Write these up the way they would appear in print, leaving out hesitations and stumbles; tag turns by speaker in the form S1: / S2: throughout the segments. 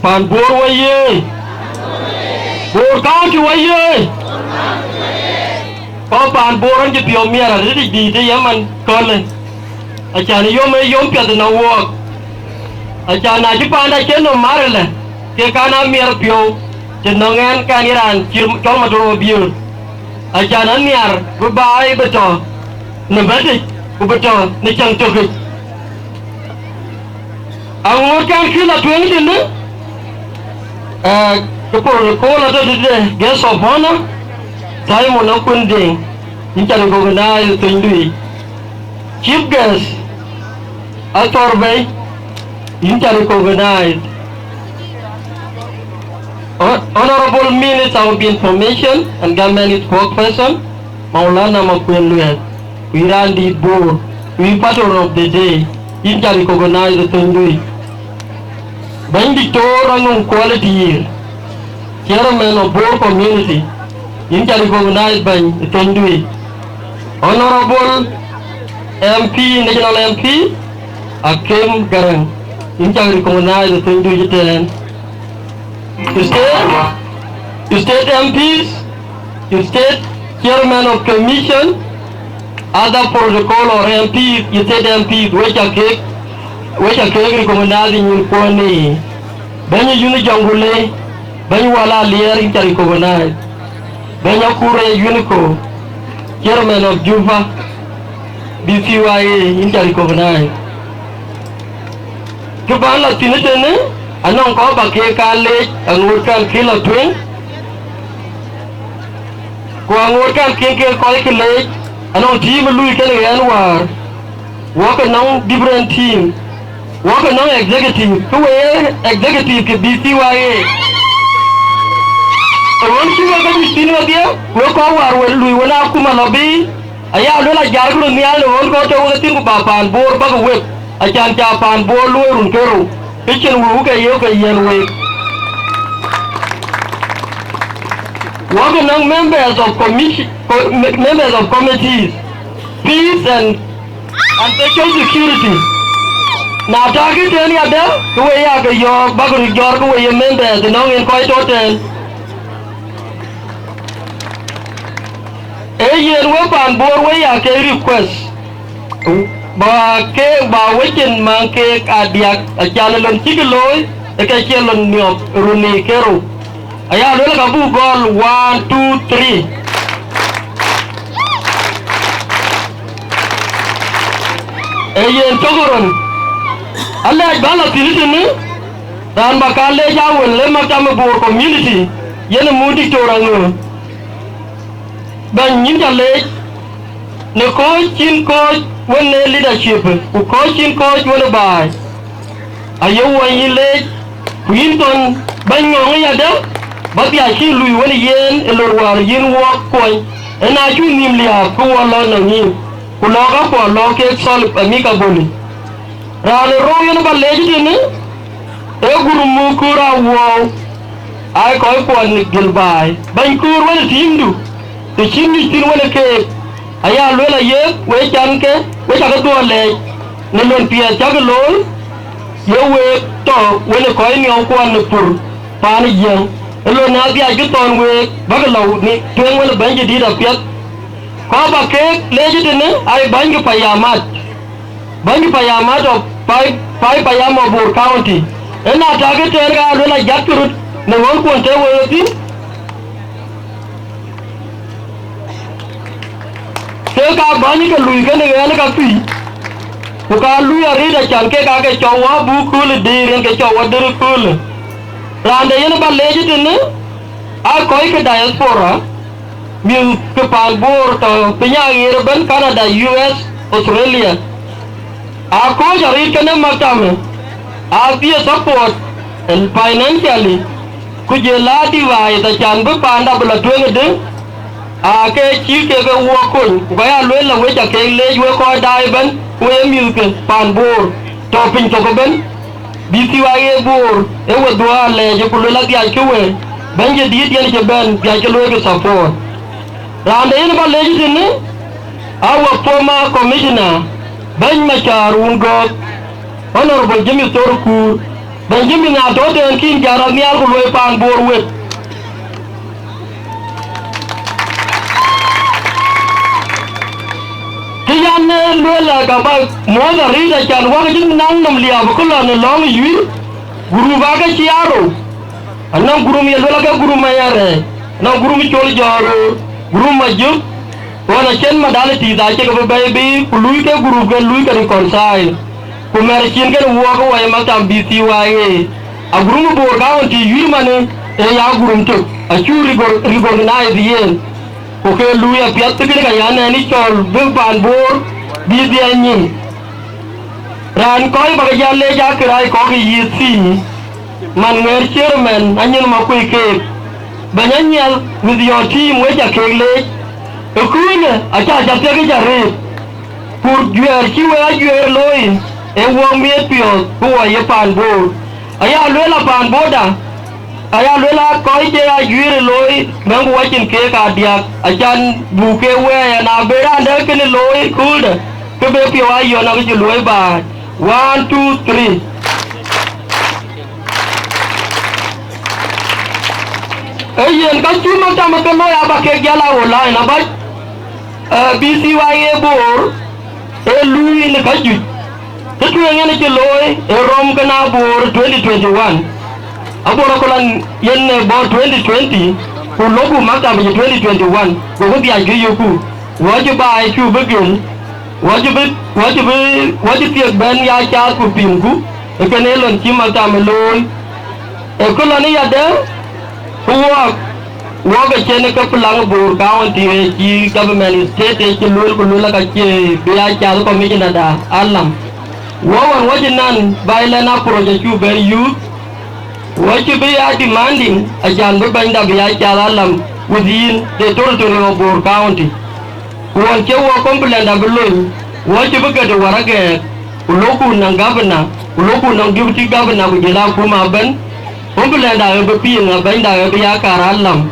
S1: pan bor waye bor county waye ko pan bor an je pio miera di de yaman kole acha ni yom pia de na wo acha na ji pan da chen no marle ke kana mier pio je no ngan kan iran chol ma do biur acha na niar bu bai beto ne bati ku beto ne chang to ke awon kan kila twen din ne ko la de guest of honor Simon Okunde intern organize tindui chief guest Atorbe intern organize honorable minister of information and government spokesperson Maulana Makwelwe we ran the board we patron of the day intern organize tindui Banditoranung quality year chairman of board community intern recognized by Tendui honorable MP national MP Akem Garang intern recognized Tendui Jiten state MPs state chairman of commission other protocol or MPs state MPs which are recognizing you pony Benny Uni Jangule Benny Wala Lier intern recognized Benyakure Unico, chairman of Juba, BCYA interrecognized. Kubala Tinitene, Anong Koba College, and Woodkan Killer Twin. Kuang Woodkan Kinker College, Anong Team Louis Kelly Anwar, working on different team, working on executive, who executive BCYA. Once you are going to see here, work over when we will have Kuma lobby. I have a jargon in the other one got over the thing about pan board bug whip. I can't tap on board lower and girl. Kitchen will look at yoga yen way. Working on members of members of committees, peace and social security. Now target any other the way I go your bug with your way members and on in quite hotel. Ayen wepan bor we ya ke request ba wechen man ke adiak ajalon tigeloy e ke chelon niop runi kero aya lo ka bu gol 1 2 3 ayen togoron alla bala tilitini dan bakale jawel le makam bor community yen mudi torango ban yin jale ne ko chin ko wone leadership ko chin ko wone bai ayo wan le winton ban ngong ya da ba bia chi lui wone yen e lor war yin wo ko ena chu nim lia ko lo no ni ko lo ga ko lo ke sol amika boli ra le ro yen ba le ji ne e guru mu ku ra wo ai ko ko ni gil bai ban ku wone tindu the chimney still wala ke aya lola ye we chanke we ta do le ne lon pia chag lol ye we to wala ko ni on ko an pur pan yen lo na dia ju ton we bagalo ni twen wala banje di da pia ko ba ke le ji ne ai bangi payamat of pai payamo Bor county ena target ga lola jakuru ne won ko te we ti ka bani ka lui ka ne ga ka pi ko ka lui ari da chan ke ka ke chawa bu kul de ren ke chawa de kul rande yen ba leji tin a koi ke diaspora mi ke pal bor to pinya Europe Canada US Australia a ko jari ke ne matam a bi support and financially ku je la di wa da chan bu panda bla twenge ke chi ke ga wo kun ko ya lo la we ja ke le we ko dai ban we mi ke pan bor to pin to ko ben BCYA-Bor e wo do le je ko la dia ke we ban je di dia ke ben dia ke lo ke support rande yin ba le ji ne our former commissioner ban ma charun go honorable Jimmy Torku Benjamin na to den kin jara ni al ko pan bor wet tiyan le la ka ba mo da ri da chan wa jin nang nam lia ko la ne long yu guru ba ka chiaro anang guru mi la ka guru ma yare na guru mi chol jaro guru ma ju wala chen ma dal ti da che ko ba bi lui ka guru ka lui ka reconcile ko mer chin ka wo ko wa ma tam BCYA a guru mo bor ka on ti yu ma ne e ya guru to a churi go recognize yen ko ke lui a piat te ka ya ne ni chol be pan bor bi di anyi ran ko ba ka ya le ja krai ko ki yi si man mer chairman anyin ma ku ke banyanyal with your team we ja ke le ekune acha ja te ke ja re pour duer ki we a duer loi e wo mi pio ko wa ye pan bo aya lo la pan boda aya lo la ko je a duer loi mang wa chin ke ka dia achan bu ke we na be ra de ke ni loi cool ke be pio ayo na ke loi ba 1 2 3 ayen ka chuma ta ma ke lo ya ba ke gala wala na ba BCYA-Bor lui ne ka ju te tu ngene ke loy e rom kana bor 2021 abora ko lan yen bor 2020 ko lobu makta ba 2021 ko ko biya ge yoku waju ba ai chu begin waju ti ben ya cha ku pingu e ke ne lon chi makta me loy e ko lan ya de wo ga chene ka pulang bor county ki government state ki lul ko lula ka che biya cha ko mi da alam wo wan wajinan bailana project you very youth what you be demanding ajan be banda biya cha alam within the territory of Bor county won che wo complain da bulun wo che be ga warage uloku nang governor uloku nang deputy governor ko jela kuma ban complain da be pi na banda biya ka alam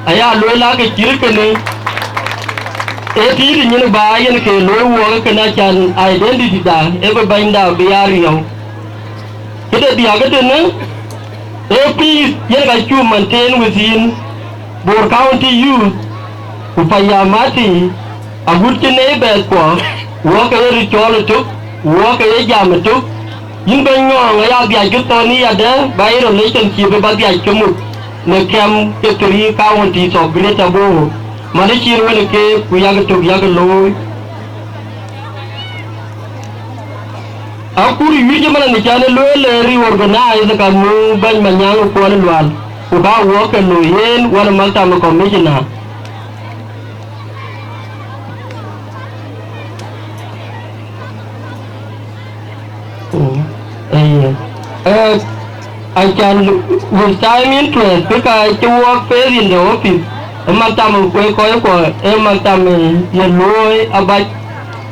S1: aya lo la ke kirkene e ti ni ba yen ke lo wo ke na chan identity da e ba binda biario kede dia ke ne e please yen ga chu maintain within Bor county youth upaya mati agut ke ne be ko wo ke ri chol tu wo ke jam tu yin ba ngong ya bia ju to ni ya de ba ro le chen chi ba bia chu mu ne kem ke tri county so greater Bor mane chi ro ne ke ku ya to ya lo akuri wi je mana ne chane lo le ri organize ka mu ban manyang ko ne lwal ku ba wo ke lo yen wana malta ma commissioner I can with time interest because I work fair in the office. A matam koi a matam yellow about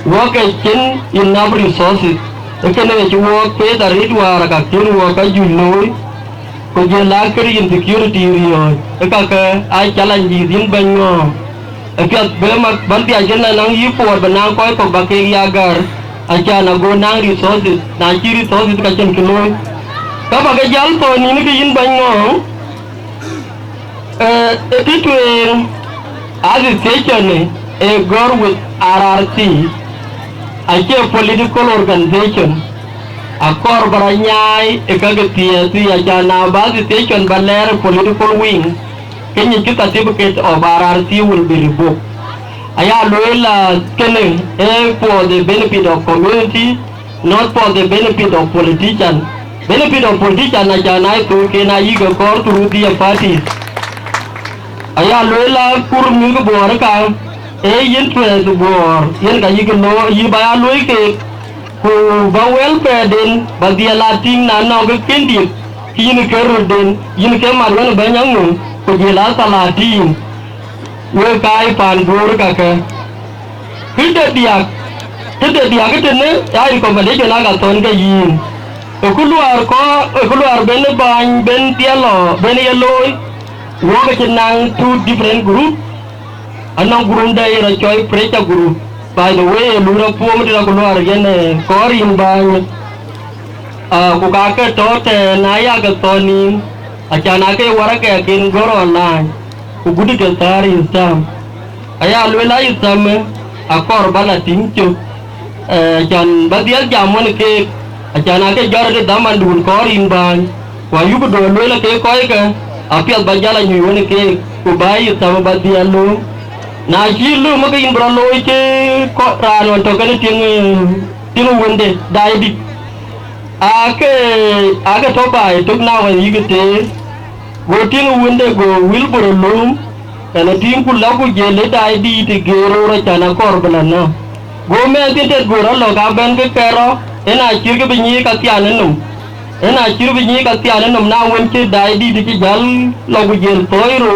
S1: work in enough resources. You can work fair the rate where I can work as you know. Because you lack insecurity. I challenge you in Bango. If you have Banti agenda now you for the now koi for Baki Yagar. I can go now resources. Now resources can kill. Kapa ke jal to ni ke yin bango between association a girl with RRC a political organization a core baranyai e ka ke TSC a jana association baler political wing kenyi certificate of RRC will be revoked aya loela kene for the benefit of community not for the benefit of politicians. Benefit of politician na jana to ke na yi ga kor through the parties aya loela kur mi go bor ka e interest bor yen ga yi ga no yi ba loi ke ku ba welfare den ba dia latin na no ga kendi yin ke roden yin ke mar wen ba nyang no ko je la salatin we kai pan bor ka ka hide dia ke ne ai ko ba de na ga ton ga yin Okuluar ben bany ben tielo ben yellow woga chenang two different group anong group dai ra choi precha group by the way lura puom dira kuluar yen korin bany ku ka ke to te na ya ke to ni achana ke wara ke kin goro online ku gudu ke tari sam aya lwela isam akor bala tincho chan badial jamon ke achana ke jar ke daman dun korin ban wa yugo do lwela ke ko ke apial bajala nyuone ke ku bai isam badial lu na jilu maka imbra lo ke ko ran to ke ting wonde dai ake to bai tuk na wa yigete go ting wonde go wilboro lum kana ting ku lagu jele dai di te gero ra chana korbala no go me te go ra lo ga ben ke pero ena chirge binyi ka tiane num ena chirge binyi ka tiane num na won ke dai di ti jal lagu jel toiro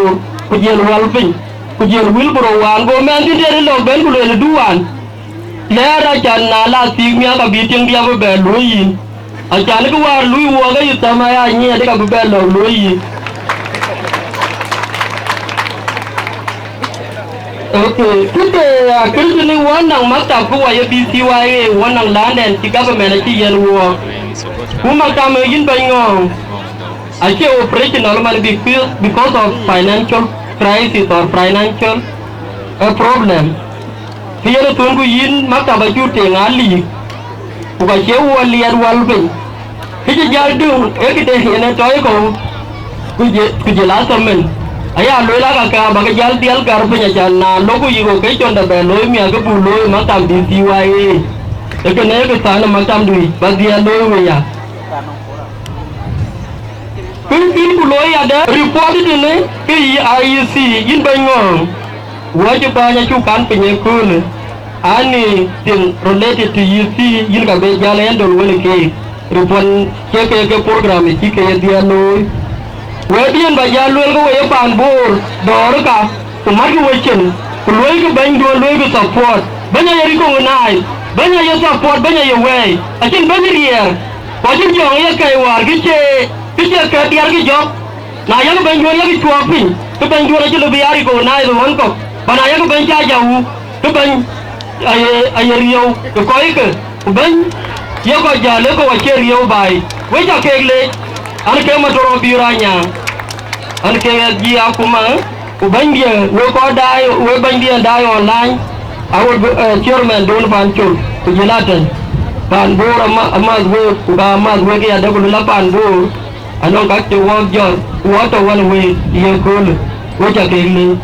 S1: ku jel walpin ku jel wilboro wan go me te lo ben ku le duwan le ra chana la ti mi ka bi ting dia be loyin achana ko war lui wo ga yutama ya nye de ka belo lui okay kute akirni wannan mata ko wa BCYA wannan land and government ki yen wo kuma kama yin bango ake operation normal because of financial crisis or financial problem fiye tungu yin mata ba jute ngali ko ke wo liar walbe kije jaldu ekite ene toy ko kuje la samen aya loila ka ba ke jal dial gar penya janna logo yigo ke chonda be loy mi aga bu loy matam BCYA ke ne ke sana matam dui ba dia loy we ya kun bu loy ya da report ne ke IEC yin bango wo je ba nya chu kan penye kun ani thing related to UC yin ka be jala en dol woni ke rupon ke program ki ke dia loy we bien ba ya loy ko we pan bor dor ka to ma ki wechen ko loy ko ban do loy ko support banya yari ko nai banya ya support banya ya we akin banya rier ko jin jong ya kai war ki che ka dia ki job na ya ko ban do ya ki tuapin ko ban do la lo biari ko nai do won ko bana ya ko ban cha jawu ko ban ayeriyo ko koike ban ye ko jale ko wacheriyo bai we ja kegle an ke matoro biranya an ke ji akuma ko bandia we ko dai we bandia dai online awol chairman don panchul ko jelatan pan bor amaz we ga amaz we ya dago la pan bor anon ka te wo jo wo to wan we ye ko we ja kegle